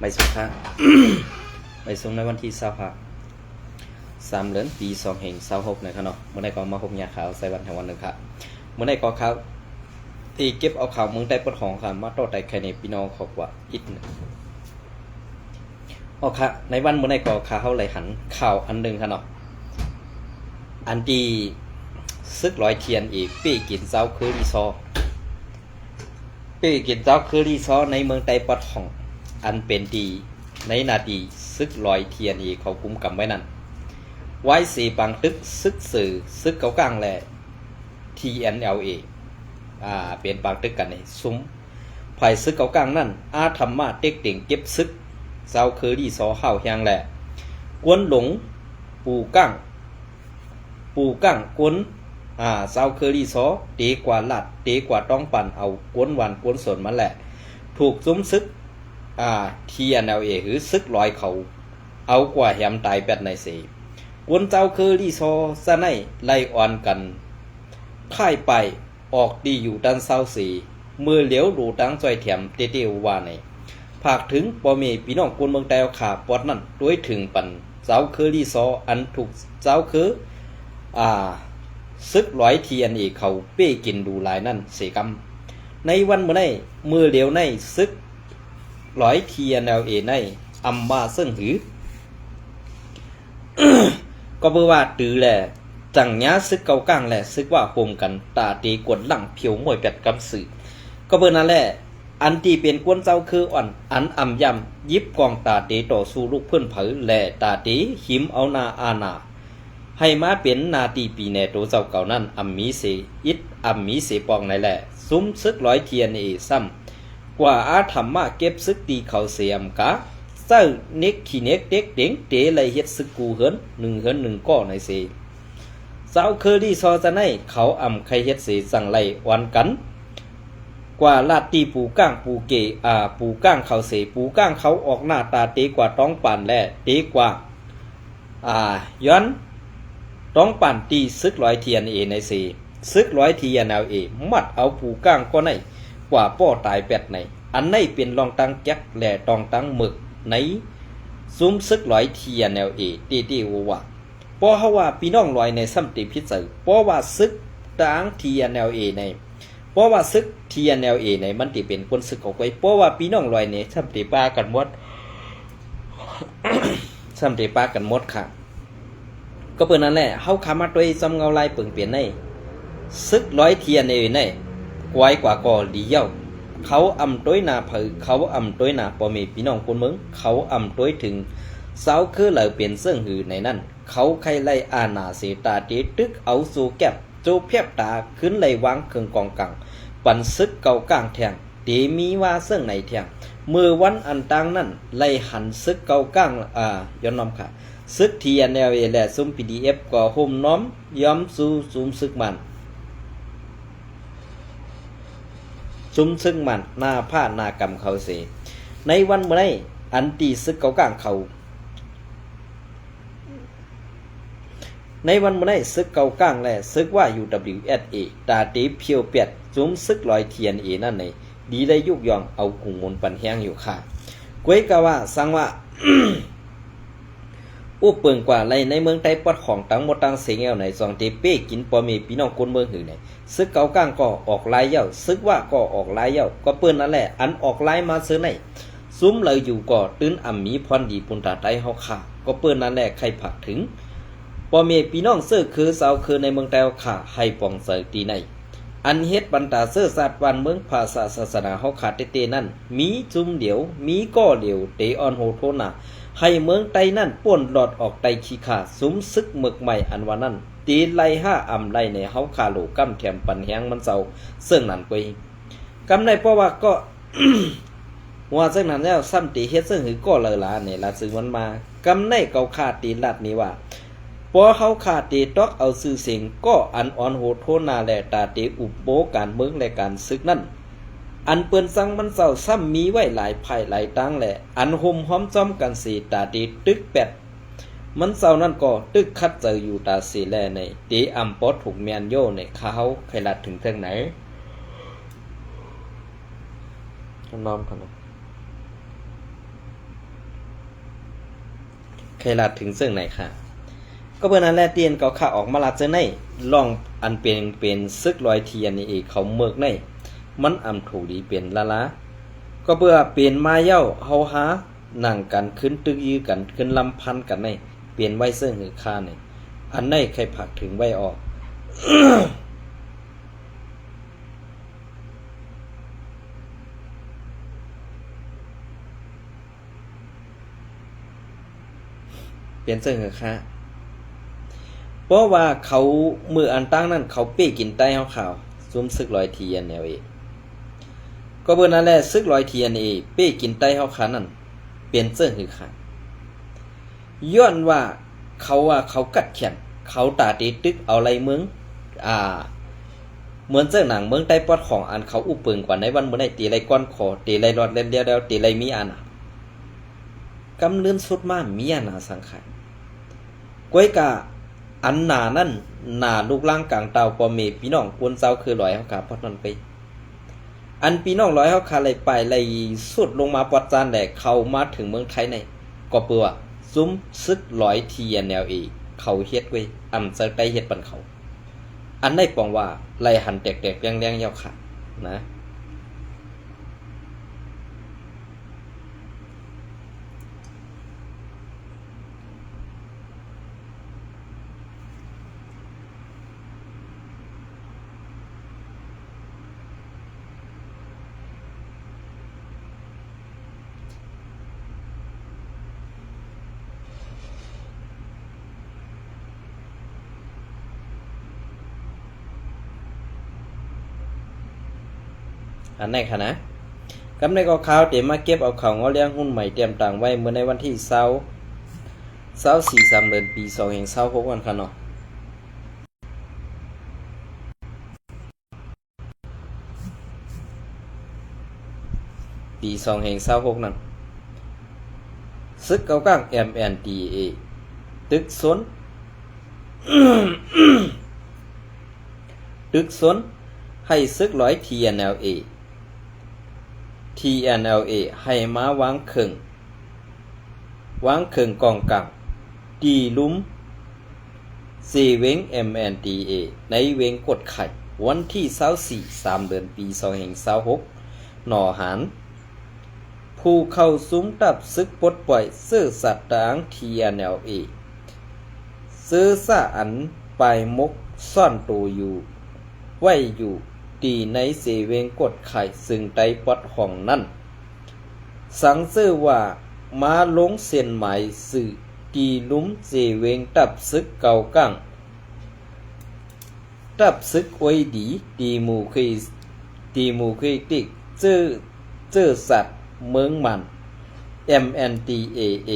ใบสุภา ใบส่งในวันที่3 เดือนปี2526นะครับเนาะเมื่อใดก็มาพบยาขาวใส่วันแห่งวันหนึ่งครับเมื่อใดก็ข่าวที่เก็บเอาข่าวเมืองใต้ปดของครับมาต่อใต้ใครในพี่น้องขอกว่าอิดนะอ๋อค่ะในวันเมื่อใดก็ข่าวเฮาไหลหันข่าวอันหนึ่งครับเนาะอันดีซึกลอยเทียนอีกปี้กินเจ้าคือรีซอปี้กินเจ้าคือรีซอในเมืองใต้ปดของอันเป็นดีในนาดีซึกลอยเทียนอีกเขากุมกำไว้นั่นไว้สีปังตึกซึกสื่อซึกเกากลางแหละ TNLA เป็นปังตึกกันในซุ้มไผ่ซึกเกากลางนั่นอาธรรมะเต็กเต่งเก็บซึกเจ้าคือดีซอข้าวแหงแหละกวนหลงปูก้างกวนเจ้าคือดีซอเตกว่าลัดเตกว่าต้องปั่นเอากวนวันกวนสนมันแหละถูกซุ้มซึกTNLA หรือซึกลอยเขาเอากว่าแหมตายแปดในสีกวนเจ้าคือรีซอซะในไล่อ่อนกันพ่ายไปออกดีอยู่ด้านเศร้าสีมือเหลียวดูตั้งจอยแถมเตวว่าในภาคถึงปอเมพี่น้องกวนเมืองแตวขาปอดนั่นด้วยถึงปันเจ้าคือรีซออันถูกเจ้าคือซึกลอยTNLAเขาเป้กินดูลายนั่นเสกำในวันเมื่อในมือเหลียวในซึกลอยTNLAในอัมมาซึ่งหือ ก็เพื่อว่าตือแหละจังย้าซึกเกากลางแหละซึกว่าโฮมกันตาตีกวนหลังเพียวมวยแปดกำสื่อก็เพื่อนั่นแหละอันที่เป็นกวนเจ้าคืออ่อนอันอ่ำยำยิบกองตาตีต่อสู้ลูกเพื่อนเผยแหละตาตีหิมเอานาอาณาให้มาเป็นนาตีปีแนโตเจ้าเก่านั่นอัมมีเสอิดอัมมีเสปองในแหละซุ้มซึกลอยTNLAซ้ำกว่าอาธรรมะเก็บซึกตีเขาเสียมกะเจ้าเน็กขี้เน็กเด็กเด็งเตะไหลเฮ็ดซึกกูเหินหนึ่งก้อในเสเจ้าเคอรี่ซอจะในเขาอ่ำใครเฮ็ดเสสั่งไหลวันกันกว่าลาดตีปูก้างปูเกปูก้างเขาเสปูก้างเขาออกหน้าตาเตะกว่าต้องปั่นแลเตะกว่าย้อนต้องปั่นตีซึกลอยTNLAในเสซึกลอยTNLAมัดเอาปูก้างก็ในกว่าป้อตายแปดในอันในเป็นรองตังแจ็คแหล่ตองตังหมึกในซุ้มซึกลอยTNLAตีว่าป้อเฮาว่าพี่น้องลอยในซ้ำติพิษสื่อป้อว่าซึกตังTNLAในป้อว่าซึกTNLAในมันติเป็นคนซึกเอาไว้ป้อว่าพี่น้องลอยในซ้ำติปากันหมด ซ้ำติปากันหมดค่ะก็เปิ้นนั่นแหละเฮาคามาด้วยซ้ำเงาลายเปิ่งเปลี่ยนในซึกลอยTNLAในกวยกว่าก่อดีเย้าเขาอำต้วยนาเผยเขาอำต้วยนาปอมีพี่น้องคนเมืองเขาอำต้วยถึงเสาคือเหล่าเปลี่ยนเสื่องหือในนั้นเขาใครไล่อาณาเสตาตีตึกเอาสู่แก็บโจเพียบตาขึ้นไล่วางเครื่องกองกังปันซึกเก่ากลางแทงตีมีว่าเสื่องในแทงมือวันอันตังนั้นไล่หันซึกเก่ากลางย้อนน้อมค่ะซึกTNLAและซุ่ม PDF ก็ห่มน้อมย้อมสู่ซุ่มซึกมันซุ้มซึ่งมันหน้าผ้านากรรมเขาเสในวันเมื่อไรอันตีซึกเก่ากลางเขาในวันเมื่อไรซึกเก่ากลางและซึกว่า UWSA ตาตีเพียวเปียดซุ้มซึกลอยTNLAนั่นในดีได้ยุกยองเอากุ่งมนปันแห้งอยู่ค่ะกวยกะว่าสังว่า อู้เปิงกว่าไรในเมืองไต้ปอดของตั้งหมดตั้งเสียงเอวในซองเตเป้กินปอมีพี่น้องคนเมืองหือในซึกเก่ากลางก็ออกลายเย้าซึกว่าก็ออกลายเย้าก็เปิ้นนั่นแหละอันออกลายมาซื้อในซุ้มเลยอยู่ก็ตื้นอ่ำมีพรดีปุนตาไตเฮาค่ะก็เปิ้นนั่นแหละใครผักถึงปอมีพี่น้องซื้อคือสาวคือในเมืองไต้ค่ะให้ปองเสยตีในอันเฮ็ดบรรดาเสื้อศาสตร์วันเมืองภาษาศาสนาเฮาขาดเตนั่นมีจุ่มเดียวมีก็เดียวเตออนโหโทนาให้เมืองไต้นั่นป่นหลอดออกไตขี้ขาซุ้มซึกหมึกใหม่อันว่านั่นตีไล่5อำไล่ในเฮาคาโลกำแถมปันแหงมันเศร้าซึ่งนั่นกวยกำในเพราะว่าก็ ว่าซึ่งนั้นแล้วซ้ำตีเฮ็ดซึ่งหือก็เลยล่ะนี่ล่ะซึ่งมันมากำในเกาขาตีลัดนี้ว่าพอเฮาขาตีตอกเอาซื่อเสียงก็อันอ่อนโหดโทนาและตาตีอุปโภการเมืองและการศึกนั่นอันเปิ้นสั่งมันเศร้าซ้ำมีไว้หลายภายหลายตั้งแหละอันห่มห้อมจ้อมกันสีตาตีตึกแปดมันเศร้านั่นก็ตึกคัดเจออยู่ตาสีแลในตีอำปอดถูกเมียนโยในเขาใครลัดถึงเท่งไหนน้อมกัน ใครลาดถึงซึ่งไหนค่ะก็เบิ่นั้นแลเตียนเกาข่าออกมาลาดเจอในลองอันเป็นซึกลอยเทียนนี่เองเขาเมิกในมันอำถูดีเป็นละก็เพื่อเป็นมาเย้าเฮาหานั่งกันขึ้นตึกยื้อกันขึ้นลำพันกันในเปลี่ยนไว้เสื้อหือค่าในอันในใครผักถึงไว้ออก เปลี่ยนเสื้อหือค่าเพราะว่าเขามืออันตั้งนั่นเขาเป้กินใต้เฮาข่าวซุ่มซึกลอยเทียนแนวเอก็เบิ่นั้นแหละซึกลอยเทียนเอเป้กินใต้เฮาขานั่นเปลี่ยนเสื้อหือค่าย้อนว่าเขากัดแขนเขาตาตีตึกเอาอะไรเมืองเหมือนเจ้าหนังเมืองใต้ปอดของอันเขาอุปึงกว่าในวันเมื่อไหร่ตีไรก้อนคอตีไรรอดเล่นเดียวตีไรมีอันกำเลื่อนสุดมามีอันสังขารก้อยกะอันหนานั่นหนาลูกล่างกลางเตาปอเมพี่น้องกวนเจ้าคือลอยเฮาขาพอดนั่นไปอันพี่น้องลอยเฮาขาไหลไปไหลสุดลงมาปอดจานแหลกเข้ามาถึงเมืองไทยในก็เปื่อซุ้มซึกลอยทีแนวเอเขาเฮ็ดไว้อำจะได้เฮ็ดปันเขาอันได้ปองว่าไล่หันแตกๆแรงๆยาวขาดนะอันไหนคะนะกำในก็ข่าวเตรียมมาเก็บเอาเขางอเลี้ยงหุ้นใหม่เตรียมต่างไว้เมื่อในวันที่24 เดือนปี2526วันค่ะเนาะปี2526นั่นซึกเก่ากลาง MNDAA ตึกสน ตึกสนให้ซึกร้อย TNLA ให้มาวางเข่งกองกลางตีลุ้ม4เวง MNDA ในเวงกดไข่วันที่24 เดือนปี2526หน่อหารผู้เข้าซุ้มตับซึกปลดปล่อยซื้อสัตว์ต่าง TNLA ซื้อซะอันไปมกซ่อนตัวอยู่ไว้อยู่ตีในเสเวงกดไข่ซึ่งไตปอดห้องนั่นสังซื้อว่ามาลงเส้นหมายสื่อตีลุ้มเสเวงตับซึกเก่ากั้งตับซึกไว้ดีตีหมู่เคยติกเจอสัตว์เมืองมัน MNDAA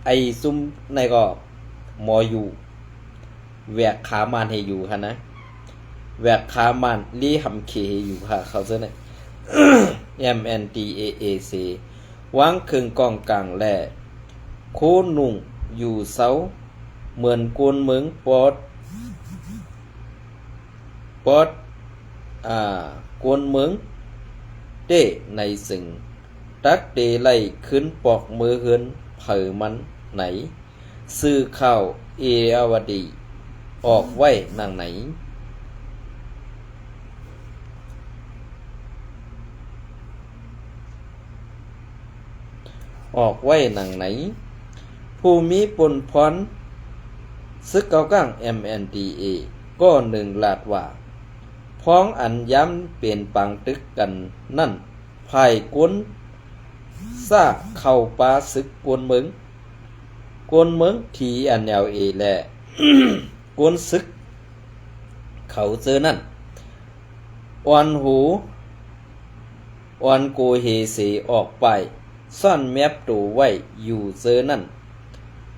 ไอซุ่มในก็มออยู่แวกขามันให้อยู่ค่ะนะแวกขามันลี่หำเคอยู่ค่ะเขาเจอเนี่ย MNDAAC วางเครื่องกองกลางแล่โคนุ่งอยู่เสาเหมือนกวนเมืองปอดกวนเมืองเต้ในสิ่งตักเตไล่ขึ้นปอกมือเฮือนเผอมันไหนซื้อข้าวเออวดีออกไว้นางไหนออกไว้หนังไหนผู้มีปนพรซึกเก่าก้าง MNDA ก็หนึ่งลาดว่าพ้องอันย้ำเปลี่ยนปังตึกกันนั่นภายกวนซาเข้าปาซึกกวนเมืองทีอันแนวเอแล กวนซึกเขาเจอนั่นอ่อนหูอ่อนโกเฮเสออกไปซ่อนแมบตัวไว้อยู่เจอนั่น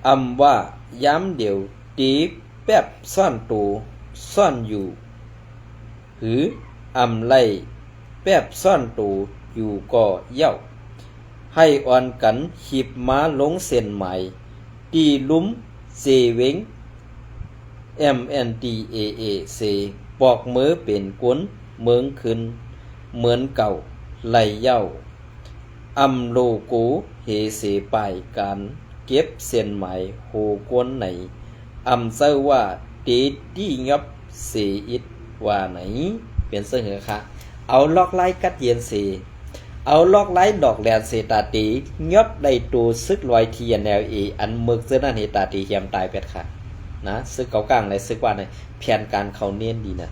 อำว่าย้ำเดี๋ยวตีแป๊บซ่อนตัวซ่อนอยู่หืออำไล่แป๊บซ่อนตัวอยู่ก็เย้าให้อ่อนกันหิบม้าลงเส้นใหม่ตีลุ้มเสเวง MNDAAC ปอกมือเป็นกวนเมืองขึ้นเหมือนเก่าไหลเย้าอำโลโกเฮเสปายการ เก็บเส้นหมายโหกวนไหนอำเซอว่าเตตี้ยับเสอิดว่าไหนเป็นเสื้อเหอค่ะเอาลอกไล่กัดเย็นเสเอาลอกไล่ดอกแลนเซตาตียับได้ตัวซึกลอยทีแนวเออันมึกเสื้อนั่นเฮตาตีเฮียมตายเป็ดค่ะนะซึกเกากลางเลยซึกว่าในแผนการเขาเนียนดีนะ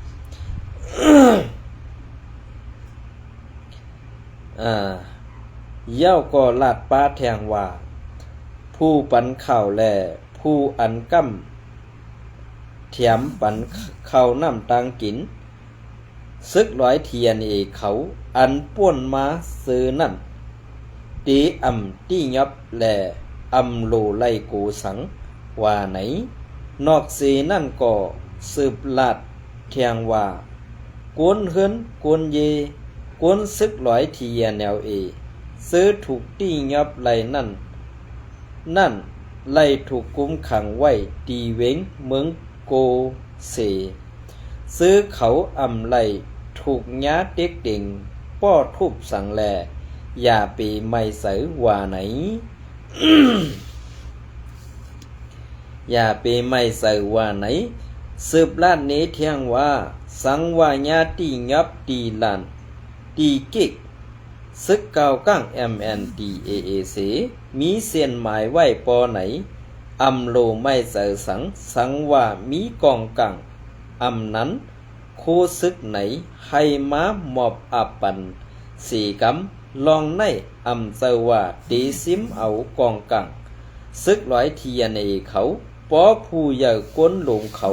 เย้าก็ลาดป้าแทงว่าผู้ปันข่าวแลผู้อันกั้มเถียมปันข่าวน้ำตังกินซึกร้อยเทียนเอเขาอันป้วนมาซื้อนั่นตีอำตียับแลอำโลไลกูสังว่าไหนนอกสีนั่นก็สืบลาดแทงว่ากวนเฮินกวนเยกวนซึกร้อยเทียนแนวเอซื้อถูกตียับไหลนั่นไล่ถูกกุมขังไว้ตีเว้งเมืองโกเสซื้อเขาอำไล่ถูกย้าเด็กเด่งป้อทุบสังแลอย่าปีไม่เสือว่าไหน อย่าปีไม่เสือว่าไหนสืบล้านนี้เที่ยงว่าสังว่าญาตียับตีลานตีกิกซึกเก่าก้าง MNDAAC มีเส้นหมายไว้ปอไหนอำโลไม่เสือสังว่ามีกองกังอำนั้นโคซึกไหนให้มาหมอบอับปันสี่กำลองในอำเสว่าตีซิมเอากองกังซึกร้อยเทียในเขาปอผู้ใหญ่ก้นลงเขา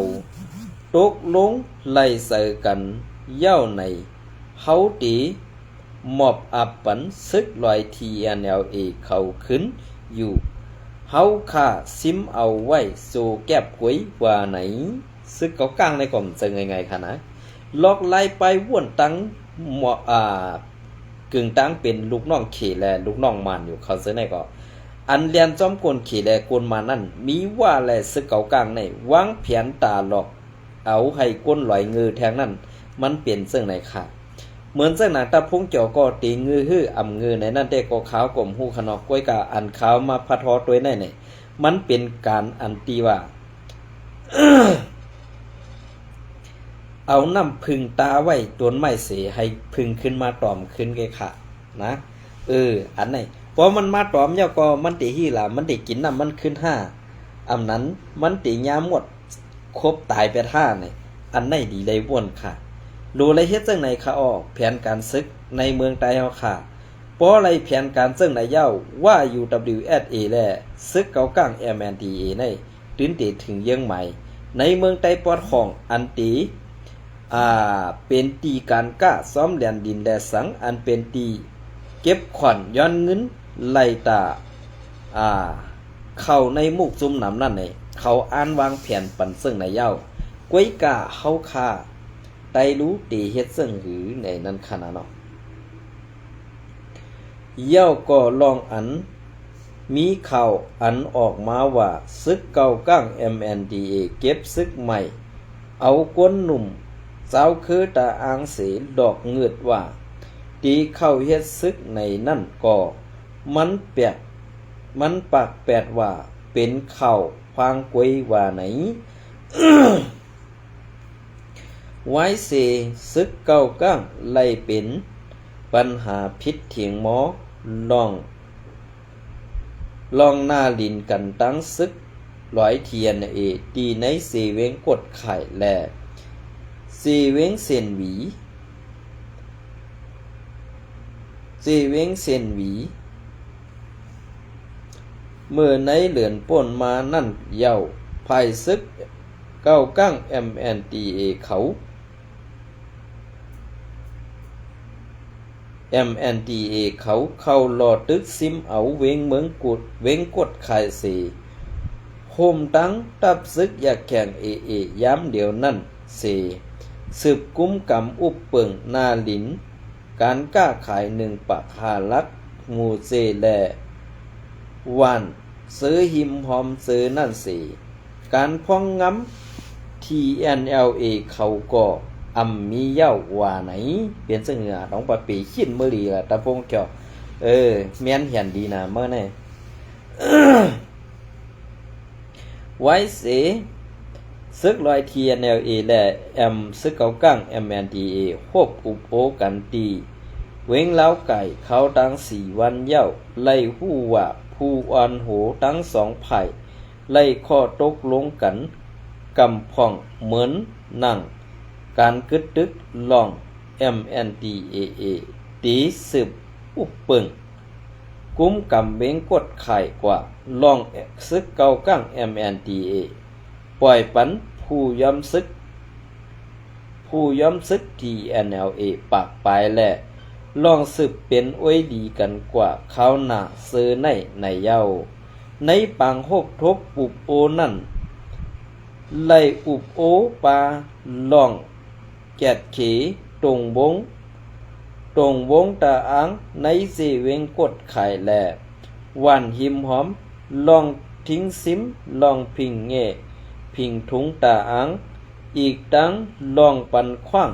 ตกลงไล่เสือกันเย้าในเฮาตีหมอบอับปันซึกลอยทีแนวเอเขาขึ้นอยู่เฮาค่าซิมเอาไว้สู่แก็บกวยว่าไหนซึกเกากลางในกล่อมจะไงค่ะนะลอกไล่ไปว่วนตังหมอกึ่งตังเป็นลูกน้องเขแลลูกน้องมันอยู่เขาเสื้อในก็อันเรียนจอมกลเขแลกลมานั่นมีว่าแลซึกเกากลางในวางแผนตาหลอกเอาให้ก้นลอยเงือแทงนั่นมันเปลี่ยนเสื้อในค่ะเหมือนเส้นหนังตาพงเจ้าก็ตีงือฮื้ออำงือในนั่นแต่ก็ขาวกลมหูขนอกก้วยกาอันขาวมาพัดทอตัวในเนี่ยมันเป็นการอันตีว่า เอาน้ำพึ่งตาไว้ต้นไม้เสให้พึ่งขึ้นมาตอมขึ้นแกค่ะนะอันไหนพอมันมาตอมเจ้าก็มันติฮีล่ะมันติกินน้ำมันขึ้นห้าอำนั้นมันติยามหมดครบตายไปท่าเนี่ยอันไหนดีเลยว่นค่ะรู้อะไรเฮ็ดจังไหนค่ะออกแผนการซึกในเมืองใต้เฮาค่ะเพราะอะไรแผนการซึ่งในเย้าว่า UWSA และซึกเก่ากลาง MNDAA ในตื่นติถึงเยี่ยงใหม่ในเมืองใต้ปอดของอันตีเป็นตีการก้าซ้อมแหลนดินและสังอันเป็นตีเก็บขวัญย้อนเงินไล่ตาเข้าในมุกซุ่มน้ำนั่นนี่เขาอ่านวางแผนปันซึ่งในเย้ากวยกาเฮาค่าไตรู้ตีเฮ็ดซึ่งหือในนั้นขนาดเนาะเย้าก็ลองอันมีข่าวอันออกมาว่าซึกเก่าก้าง MNDAA เก็บซึกใหม่เอาก้นหนุ่มสาวคือตาอางเสดอกเงือดว่าตีเข้าเฮ็ดซึกในนั่นก็มันปากแปดว่าเป็นข่าวพางกวยว่าไหน ไว้เสซึกเก่าก้างไล่เป็นปัญหาพิษเถียงหมอลองหน้าลินกันตั้งซึกร้อยเทียนตีในเสเวงกดไข่แลเสเวงเส้นหวีเมื่อในเหลือนป่นมานั่นเย้าภายซึกเก้าก้าง MNDAA เขา MNDAA เขาเข้ารอตึกซิมเอาเวงเมืองกุดเวงกดไข่เสโฮมตั้งตับซึกอยากแข่งย้ำเดียวนั่นเสสืบกุ้มกำอุบเปิงนาลินการก้าขายหนึ่งปากหาลักงูเซแลวันซื้อหิมหอมซื้อนั่นสิการพ้องง้ำ TNLA เขาก็มีเย้าว่าไหนเปลี่ยนเสื้อเหงื่อน้องปะปีขิ้นเมื่อรีละตะพงเจ้าแม่นเห็นดีนะเมื่อไง ไว้เสซึกลอยทีเนลเอและแอมซึกเกากั้ง MNDA ควบอุบโอกันตีเว้งเล้าไก่เขาตั้ง4 วันเย้าไล่หู้ว่าผู้อ่อนโหทั้ง2 ฝ่ายไล่ข้อตกลงกันกำพ่องเหมือนนั่งการกึดตึกลอง MNDAA ตีสืบอุบเปิงกุ้มกำเบงกดไข่กว่าลองซึกเกากั้ง MNDA ปล่อยปันผู้ย้ำซึก TNLA ปากปลายและลองสืบเป็นอ้วยดีกันกว่าเขาหน้าเสือในเย้าในปางหกทบอุบโอนั่นไล่อุบโอปาลองแกดเขตรงวงตาอังในเสเวงกดไข่แลวันหิมหอมลองทิ้งซิมลองพิงเงพิงทุงตาอังอีกดังลองปันขว้าง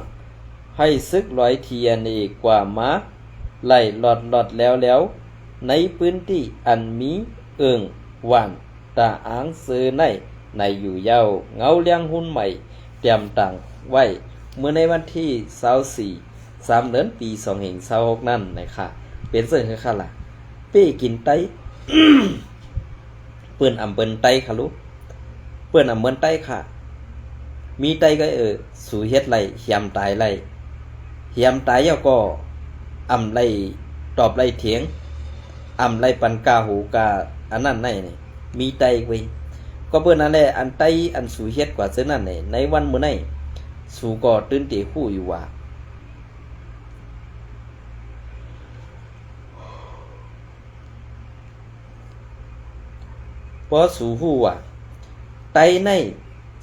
ให้ซึกลอยเทียนอีกกว่ามาไล่หลอดแล้วในพื้นที่อันมีเอิงหวานตาอังซื้อในอยู่เย้าเงาเลี้ยงหุ้นใหม่เตรียมต่างไว้เมื่อในวันที่24 3 เดือนปี2526นั่นนะคะเป็นเสิ่งคือค่ะล่ะเป้กินไต เปิ้นอำเปิ้นไตค่ะลูกเปิ้นอำเปิ้นไตค่ะมีไตก็สู่เฮ็ดไรเหียมตายไรเหียมตายแล้วก็อำไรตอบไรเถียงอำไรปันกาหูกาอันนั้นนี่มีไตไว้ก็เปิ้นนั่นแหละอันไตอันสู่เฮ็ดกว่าเสื้อนั่นนี่ในวันมื้อนี้สู่ก็ตื่นเตฮู้อยู่ว่าพอสู่ฮู้ว่าไตใน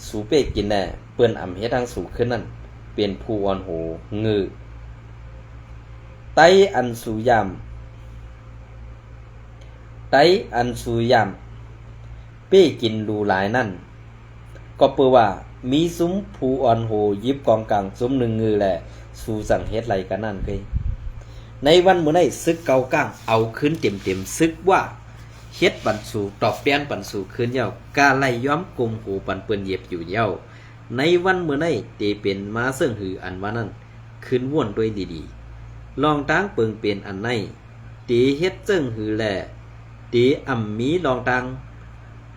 สู่เป้กินแน่เปิ้นอำเฮ็ดทางสู่ขึ้นนั่นเป็นผู้อ่อนโหงือไตอันสู่ยามเป้กินดูหลายนั่นก็เปื้อว่ามีซุ้มผู้อ่อนโหยิบกองกลางซุ้มหนึ่งงือแหละสู่สั่งเฮ็ดไรกันนั่นเคยในวันมื้อนี้ซึกเกาก้างเอาขึ้นเต็มซึกว่าเฮ็ดปันสู่ตอบแป้นปันสู่คืนเย้ากาไล่ย้อมกลมหูปันเปิ้นเย็บอยู่เย้าในวันมื้อนี้เตเป็นมาซึ่งหืออันว่านั้นคืนว่นด้วยดีๆลองตางเปิงเป็นอันในเตเฮ็ดซึ่งหือแลเตอ่ำมีลองตาง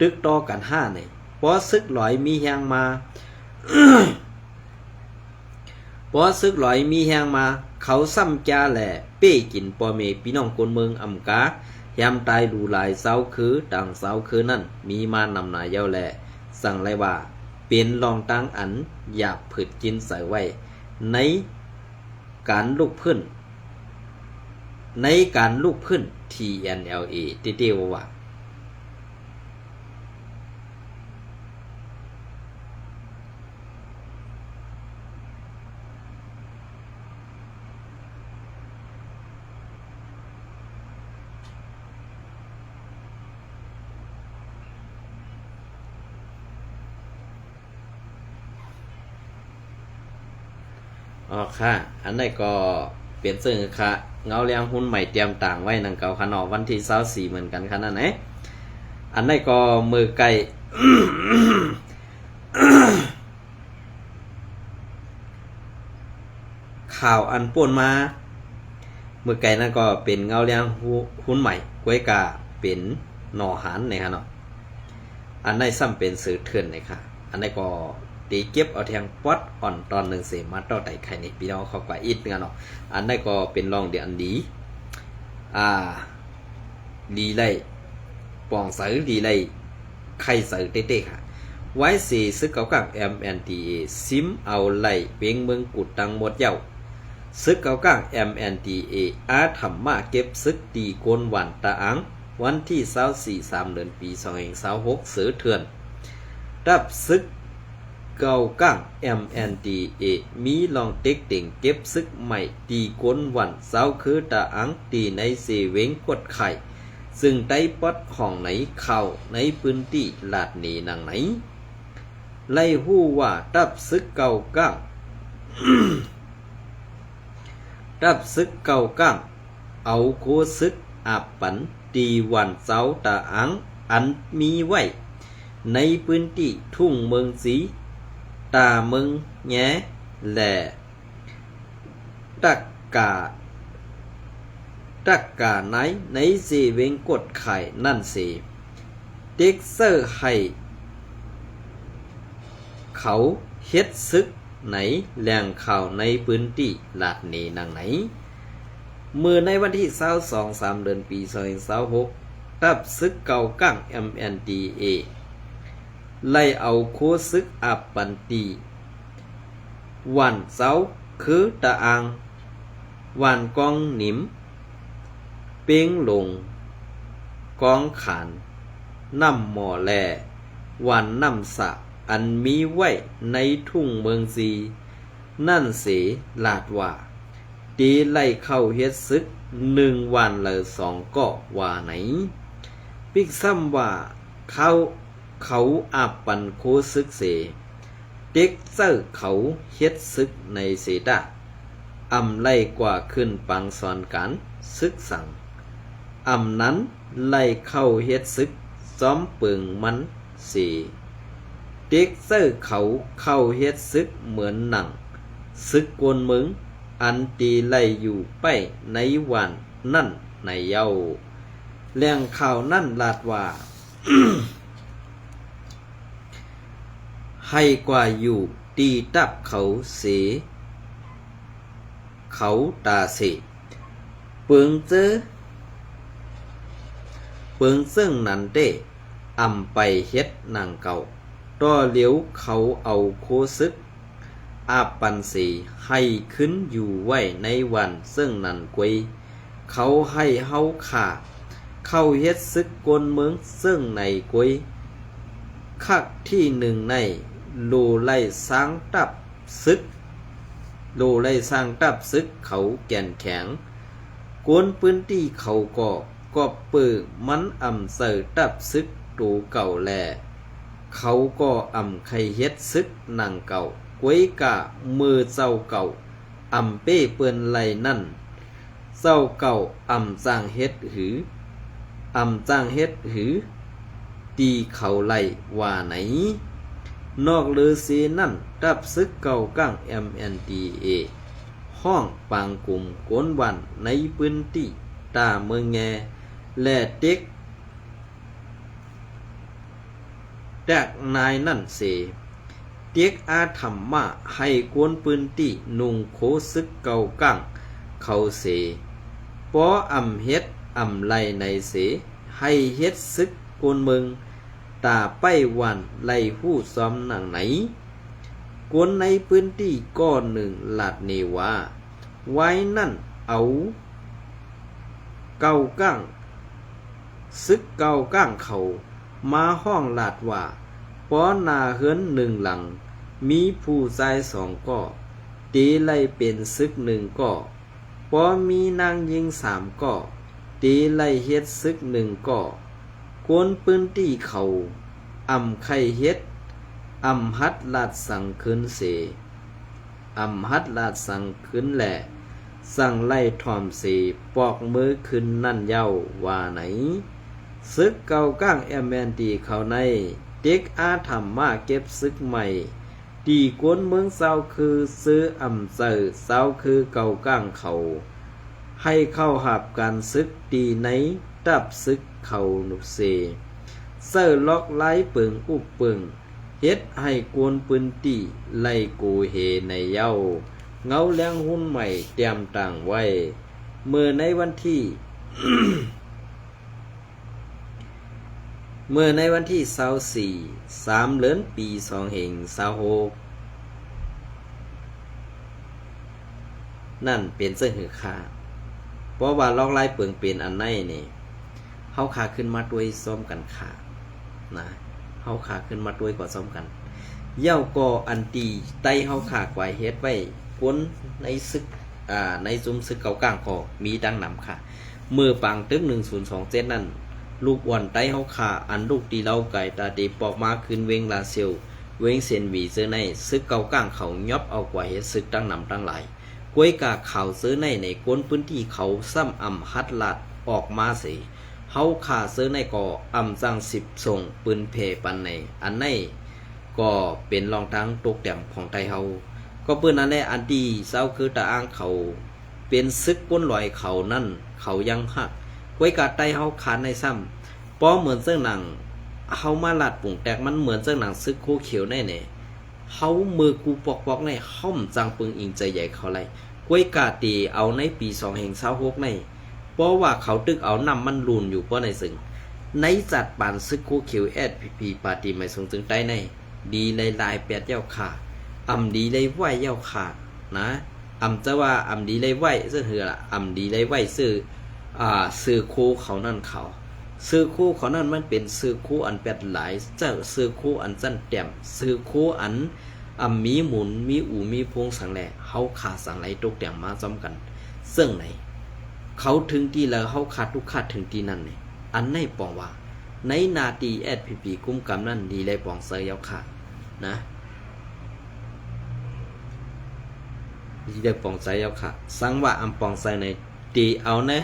ตึกต่อกัน5นี่พอซึกหลอยมีแฮงมา เขาซ้ำจ้าแหล่เป้กินพ่อแม่พี่น้องคนเมืองอำกายามตายดูหลายเสาคือต่างเสาคือนั่นมีมานำหนาเย้าแหล่สั่งไรว่าเป็นลองตั้งอันอยากผึดกินใส่ไว้ในการลูกพื้นTNLA เตี้ยวว่าอ๋อค่ะอันนี้ก็เปลี่ยนซึ่งค่ะเงาเลี้ยงหุ้นใหม่เตรียมต่างไว้นังเก่าขนอวันที่24เหมือนกันค่ะนั่นไหนอันนี้ก็มือไก่ ข่าวอันป่วนมามือไก่นั่นก็เป็นเงาเลี้ยงหุ้นใหม่กล้วยกาเป็นหน่อหันนะครับเนาะอันนี้ซ้ำเป็นสื่อเถื่อนเลยค่ะอันนี้ก็ตีเก็บเอาแทงป๊อดอ่อนตอน1เสมาต่อไต่ไข่นี่พี่น้องเข้ากว่าอีกกันเนาะอันนี้ก็เป็นรองเดียนดีดีไล่ปองใสดีไล่ไข่ใสเต้ๆค่ะไว้สีซึกเก่ากับ MNDA ซิมเอาไล่เปงเมืองกุดตังหมดเย้าซึกเก่ากับ MNDA อาธรรมะเก็บซึกตีโกนวันตาอังวันที่24 3 เดือนปี2526เสือเถื่อนรับซึกเก่าก้าง MNDA มีลองเต็กเต่งเก็บซึกใหม่ตีก้นวันเสาคือตาอังตีในเสเวงกดไข่ซึ่งได้ปอดของไหนเข้าในพื้นที่ลาดหนีนางไหนไล่หู้ว่ารับซึกเก่าก้าง รับซึกเก่าก้างเอาโคซึกอาบปันตีวันเสาตาอังอันมีไว้ ในพื้นที่ทุ่งเมืองสีตาเมืองแง่แหล่ตักกาไหนในเสเวงกดไข่นั่นเสเด็กเซอร์ให้เขาเฮ็ดซึกไหนแหล่งข่าวในพื้นที่ลาดเนนางไหนมือในวันที่22-3 เดือนปี2026ตับซึกเก่ากั้ง MNDA ไล่เอาโคซึกอับปันตีวันเสาร์คือตะอางวันกองหนิมเป้งลงกองขานน้ำหมอแลวันน้ำสะอันมีไว้ในทุ่งเมืองซีนั่นเสลาดว่าตีไล่เข้าเฮ็ดซึก1 วันละ2 ก็ว่าไหนปิกซ้ำว่าเขาอาบปันโคซึกเสเด็กเจ้าเขาเฮ็ดซึกในเสดาอำไล่กว่าขึ้นปังสอนการซึกสั่งอำนั้นไล่เข้าเฮ็ดซึกซ้อมเปิงมันเสเด็กเจ้าเขาเข้าเฮ็ดซึกเหมือนหนังซึกกวนมึงอันตีไล่อยู่ไปในวันนั่นในเย้าแหล่งข่าวนั่นลาดว่า ให้กว่าอยู่ตีตับเขาเสเขาตาเสเปิงซึ่งนั้นเต้อำไปเฮ็ดนางเก่าต่อเหลียวเขาเอาโคซึกอาปันสีให้ขึ้นอยู่ไว้ในวันซึ่งนั้นกวยเขาให้เฮาขาเข้าเฮ็ดซึกกวนเมืองซึ่งในกวยคักที่หนึ่งในโลไล่สร้างตับซึกเขาแก่นแข็งกวนพื้นที่เขาก็เปิดมันอำเสิร์ตับซึกตูเก่าแลเขาก็อำไข่เฮ็ดซึกนางเก่ากวยกะมือเจ้าเก่าอำเป้เปิ้นไหลนั่นเจ้าเก่าอำจ้างเฮ็ดหือตีเขาไหลว่าไหนนอกลือสีนั่นตับซึกเก่ากั้ง MNDA ห้องปางกลุ่มกวนวันในพื้นที่ตาเมืองแงและเด็กนายนั่นเสเด็กอาธรรมะให้กวนพื้นที่นุงโคซึกเก่ากั้งเขาเสปออำเฮ็ดอำไลในเสให้เฮ็ดซึกกวนเมืองตาไปวันไล่หู้ซ้อมหนังไหนกวนในพื้นที่ก้อนหนึ่งลาดเนวาไว้นั่นเอาเก่าก้างซึกเก่าก้างเขามาห้องลาดว่าป้อนาเฮือน1 หลังมีผู้ชาย2 ก็ตีไล่เป็นซึก1 ก็ป้อมีนางยิง3 ก็ตีไล่เฮ็ดซึก1 ก็กวนพื้นที่เขาอำไข่เฮ็ดอำฮัดลาดสั่งขึ้นเสอำฮัดลาดสั่งขึ้นแหละสั่งไล่ทอมเสปอกมือขึ้นนั่นเย้าว่าไหนซึกเก่าก้างMNDเขาในเด็กอาธรรมะเก็บซึกใหม่ตีกวนเมืองเศร้าคือซื้ออำเจอเศร้าคือเก่าก้างเขาให้เข้าหับการซึกตีในตับซึกเขานุเสเซอร์ล็อกไล่เปิงอุบเปิงเฮ็ดให้กวนปืนตีไล่กูเฮในเย้าเงาแรงหุ้นใหม่เตรียมต่างไว้เมื่อในวันที่ 3 เดือนปี2026นั่นเป็นเสื้อหือค่าเพราะว่าล็อกไล่เปิงเป็นอันไหนนี่เฮาขาขึ้นมาด้วยซ้อมกันขานะเฮาขาขึ้นมาด้วยก่อซ้อมกันเย้าก็อันตีไต้เฮาขากไว้เฮ็ดไว้กวนในซึกในซุมซึกเก่ากลางก็มีดังนำค่ะมือปังตึก1027นั่นลูกอ่อนไต้เฮาขาอันลูกตีเล่าไก่ตาตีปอกมาขึ้นเวงลาเซียวเวงเซนวีเซอในซึกเก่ากลางเขายอบเอากว่าเฮ็ดซึกดังนำดังหลายกวยกาข่าวซื้อในกวนพื้นที่เขาซ้ำอำฮัดลาดออกมาสิ เฮาขาเสื้อในก่ออำจัง10ส่งปืนเพปันในอันในก็เป็นรองทางตกแต้มของไทยเฮาก็เปิ้นนั่นแหละอันที่เศร้าคือตาอ้างเขาเป็นซึกก้นลอยเขานั่นเขายังหักไว้กาไตเฮาขาดในซ้ำป้อเหมือนเสื้อหนังเฮามาลัดปุ่งแตกมันเหมือนเสื้อหนังซึกคู่เขียวแน่เฮามือกูปอกๆในห้อมจังปึงอิงใจใหญ่เขาไล่กวยกาตีเอาในปี226ในเพราะว่าเขาตึกเอานำมันลุนอยู่เพราะในซึ่งในจัดปานซึกคู่เขียว SPP ปาร์ตี้ไม่ทรงถึงใต้ในดีลายแปดเย้าขาอำดีเลยไหวเย้าขานะอำจะว่าอำดีเลยไหวซื่อเหือล่ะอำดีเลยไหวซื้อคู่เขานั่นเขาซื้อคู่เขานั่นมันเป็นซื้อคู่อันแปดหลายเจ้าซื้อคู่อันจันแต้มซื้อคู่อันมีหมุนมีอู่มีพวงสังแหล่เฮาขาดสังไหลตกแต้มมาซ้ำกันซึ่งไหนเขาถึงที่แล้วเฮาขาดทุกขาดถึงที่นั่นนี่อันในปองว่าในนาตี SPP กุ้มกำนั่นดีเลยปองเซยเยาขาดนะดีเลยปองเซยเยาขาดสังว่าอำปองเซยในตีเอานะ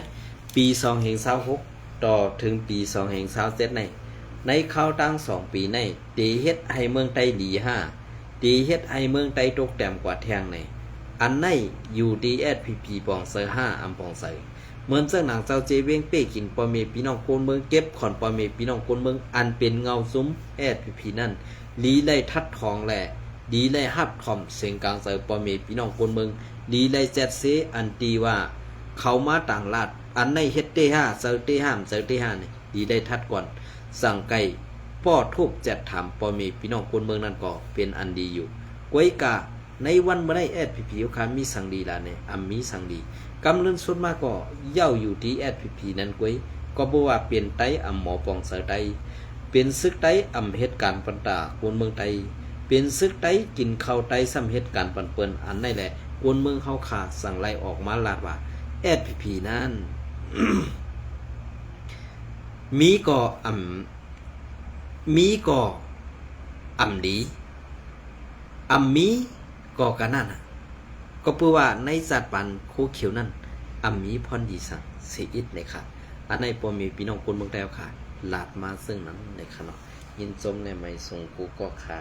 ปี226ต่อถึงปี227ในเข้าตั้ง2ปีในตีเฮ็ดให้เมืองไทยหลี5ตีเฮ็ดให้เมืองไทยตกแต้มกว่าแทงในอันในอยู่ดี SPP ปองเซย5อำปองเซยเหมือนเจ้าหนังเจ้าเจเวงเป้กินปอเมพี่น้องคนเมืองเก็บขอนปอเมพี่น้องคนเมืองอันเป็นเงาซุ้มSPPนั่นลีไล่ทัดทองแหล่ดีไล่ฮับทอมเสียงกลางเซยปอเมพี่น้องคนเมืองดีไล่แจ็ดเซอันตีว่าเขามาต่างลาดอันในเฮ็ดเต5เซอเต5เซอเต5นี่ดีไล่ทัดก่อนสั่งไก่ป้อทุบจัดถามปอเมพี่น้องคนเมืองนั่นก็เป็นอันดีอยู่กวยกาในวันบ่ได้ SPP อยู่ค่ะมีสังดีล่ะเนี่ยมีสังดีกำเนิดสุดมาก็เย่าอยู่ที่ SPP นั่นกวยก็บ่ว่าเปลี่ยนไตหมอปองเสอไตเป็นซึกไตเหตุการณ์ปันตาคนเมืองไตเป็นซึกไตกินข้าวไตซ้ำเหตุการณ์ปันเปิ้นอันนั่นแหละคนเมืองเฮาขาสั่งไล่ออกมาลาดว่า SPP นั่น มีก็ดีมีก็กะนั่นน่ะก็เพื่อว่าในสัตว์ปันคู่เขียวนั่นมีพรดีสังเสียอิดเลยค่ะอันในปอมีพี่น้องคนเมืองไทยค่ะลาดมาซึ่งนั้นเลยค่ะเนาะยินจมในไม่ทรงกูก็ค่ะ